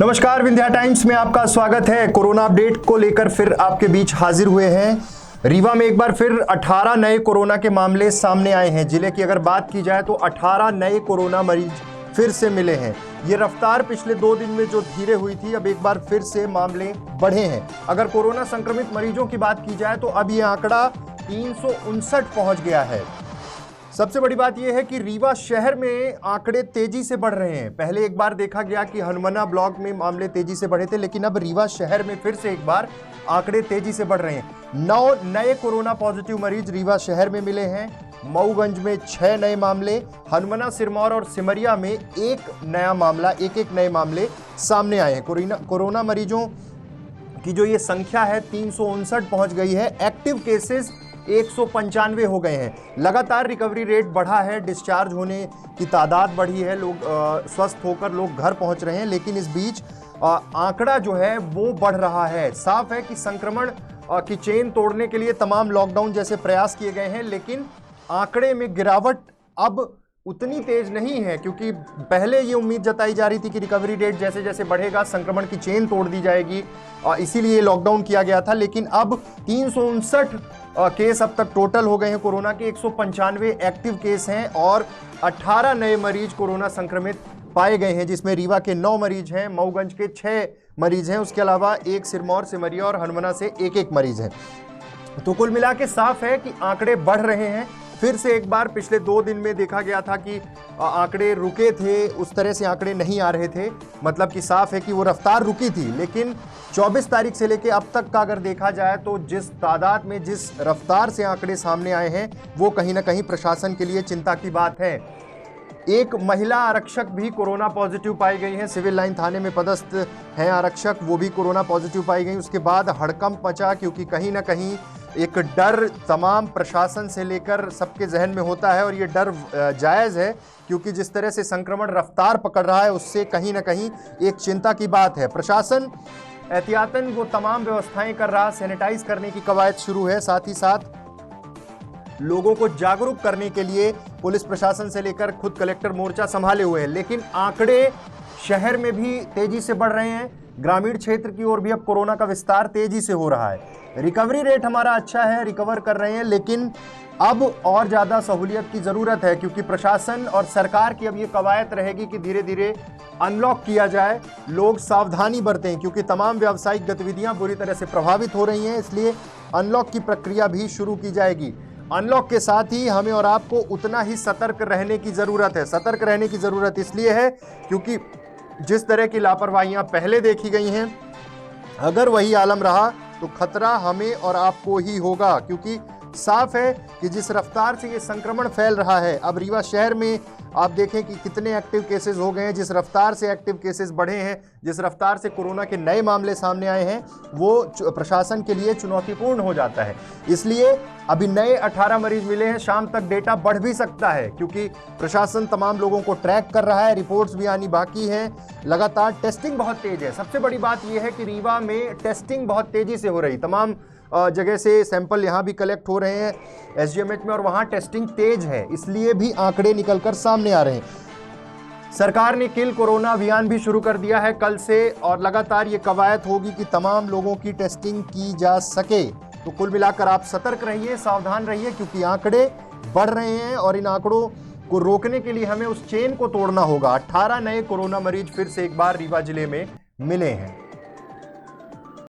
नमस्कार, विंध्या टाइम्स में आपका स्वागत है। कोरोना अपडेट को लेकर फिर आपके बीच हाजिर हुए हैं। रीवा में एक बार फिर 18 नए कोरोना के मामले सामने आए हैं। जिले की अगर बात की जाए तो 18 नए कोरोना मरीज फिर से मिले हैं। ये रफ्तार पिछले 2 दिन में जो धीरे हुई थी, अब एक बार फिर से मामले बढ़े हैं। अगर कोरोना संक्रमित मरीजों की बात की जाए तो अब ये आंकड़ा 359 पहुंच गया है। सबसे बड़ी बात यह है कि रीवा शहर में आंकड़े तेजी से बढ़ रहे हैं। पहले एक बार देखा गया कि हनुमाना ब्लॉक में मामले तेजी से बढ़े थे, लेकिन अब रीवा शहर में फिर से एक बार आंकड़े तेजी से बढ़ रहे हैं। 9 नए कोरोना पॉजिटिव मरीज रीवा शहर में मिले हैं। मऊगंज में 6 नए मामले, हनुमाना, सिरमौर और सिमरिया में एक नया मामला, एक नए मामले सामने आए हैं। कोरोना मरीजों की जो ये संख्या है 359 पहुंच गई है। एक्टिव केसेस 195 हो गए हैं। लगातार रिकवरी रेट बढ़ा है, डिस्चार्ज होने की तादाद बढ़ी है, लोग स्वस्थ होकर लोग घर पहुंच रहे हैं, लेकिन इस बीच आंकड़ा जो है वो बढ़ रहा है। साफ है कि संक्रमण की चेन तोड़ने के लिए तमाम लॉकडाउन जैसे प्रयास किए गए हैं, लेकिन आंकड़े में गिरावट अब उतनी तेज नहीं है, क्योंकि पहले ये उम्मीद जताई जा रही थी कि रिकवरी रेट जैसे जैसे बढ़ेगा संक्रमण की चेन तोड़ दी जाएगी, इसीलिए लॉकडाउन किया गया था। लेकिन अब 359 केस अब तक टोटल हो गए हैं कोरोना के। 195 एक्टिव केस हैं और 18 नए मरीज कोरोना संक्रमित पाए गए हैं, जिसमें रीवा के 9 मरीज हैं, मऊगंज के 6 मरीज हैं, उसके अलावा एक सिरमौर, सिमरिया और हनुमाना से एक मरीज है। तो कुल मिला के साफ है कि आंकड़े बढ़ रहे हैं। फिर से एक बार पिछले 2 दिन में देखा गया था कि आंकड़े रुके थे, उस तरह से आंकड़े नहीं आ रहे थे, मतलब कि साफ है कि वो रफ्तार रुकी थी। लेकिन 24 तारीख से लेके अब तक का अगर देखा जाए तो जिस तादाद में, जिस रफ्तार से आंकड़े सामने आए हैं, वो कहीं ना कहीं प्रशासन के लिए चिंता की बात है। एक महिला आरक्षक भी कोरोना पॉजिटिव पाई गई है। सिविल लाइन थाने में पदस्थ हैं आरक्षक, वो भी कोरोना पॉजिटिव पाई गई। उसके बाद हड़कंप मचा, क्योंकि कहीं ना कहीं एक डर तमाम प्रशासन से लेकर सबके जहन में होता है, और ये डर जायज़ है, क्योंकि जिस तरह से संक्रमण रफ्तार पकड़ रहा है उससे कहीं ना कहीं एक चिंता की बात है। प्रशासन एहतियातन वो तमाम व्यवस्थाएं कर रहा, सैनिटाइज करने की कवायद शुरू है, साथ ही साथ लोगों को जागरूक करने के लिए पुलिस प्रशासन से लेकर खुद कलेक्टर मोर्चा संभाले हुए हैं। लेकिन आंकड़े शहर में भी तेजी से बढ़ रहे हैं, ग्रामीण क्षेत्र की ओर भी अब कोरोना का विस्तार तेजी से हो रहा है। रिकवरी रेट हमारा अच्छा है, रिकवर कर रहे हैं, लेकिन अब और ज़्यादा सहूलियत की ज़रूरत है, क्योंकि प्रशासन और सरकार की अब ये कवायद रहेगी कि धीरे धीरे अनलॉक किया जाए, लोग सावधानी बरतें, क्योंकि तमाम व्यावसायिक गतिविधियां बुरी तरह से प्रभावित हो रही हैं। इसलिए अनलॉक की प्रक्रिया भी शुरू की जाएगी। अनलॉक के साथ ही हमें और आपको उतना ही सतर्क रहने की ज़रूरत है। सतर्क रहने की ज़रूरत इसलिए है क्योंकि जिस तरह की लापरवाहियां पहले देखी गई हैं, अगर वही आलम रहा तो खतरा हमें और आपको ही होगा, क्योंकि साफ है कि जिस रफ्तार से ये संक्रमण फैल रहा है, अब रीवा शहर में आप देखें कि कितने एक्टिव केसेस हो गए हैं, जिस रफ्तार से एक्टिव केसेस बढ़े हैं, जिस रफ्तार से कोरोना के नए मामले सामने आए हैं, वो प्रशासन के लिए चुनौतीपूर्ण हो जाता है। इसलिए अभी नए 18 मरीज मिले हैं, शाम तक डेटा बढ़ भी सकता है, क्योंकि प्रशासन तमाम लोगों को ट्रैक कर रहा है, रिपोर्ट्स भी आनी बाकी हैं, लगातार टेस्टिंग बहुत तेज है। सबसे बड़ी बात यह है कि रीवा में टेस्टिंग बहुत तेजी से हो रही, तमाम जगह से सैंपल यहाँ भी कलेक्ट हो रहे हैं एसजीएमएच में, और वहाँ टेस्टिंग तेज है, इसलिए भी आंकड़े निकलकर सामने आ रहे हैं। सरकार ने किल कोरोना अभियान भी शुरू कर दिया है कल से, और लगातार ये कवायद होगी कि तमाम लोगों की टेस्टिंग की जा सके। तो कुल मिलाकर आप सतर्क रहिए, सावधान रहिए, क्योंकि आंकड़े बढ़ रहे हैं और इन आंकड़ों को रोकने के लिए हमें उस चेन को तोड़ना होगा। 18 नए कोरोना मरीज फिर से एक बार रीवा जिले में मिले हैं।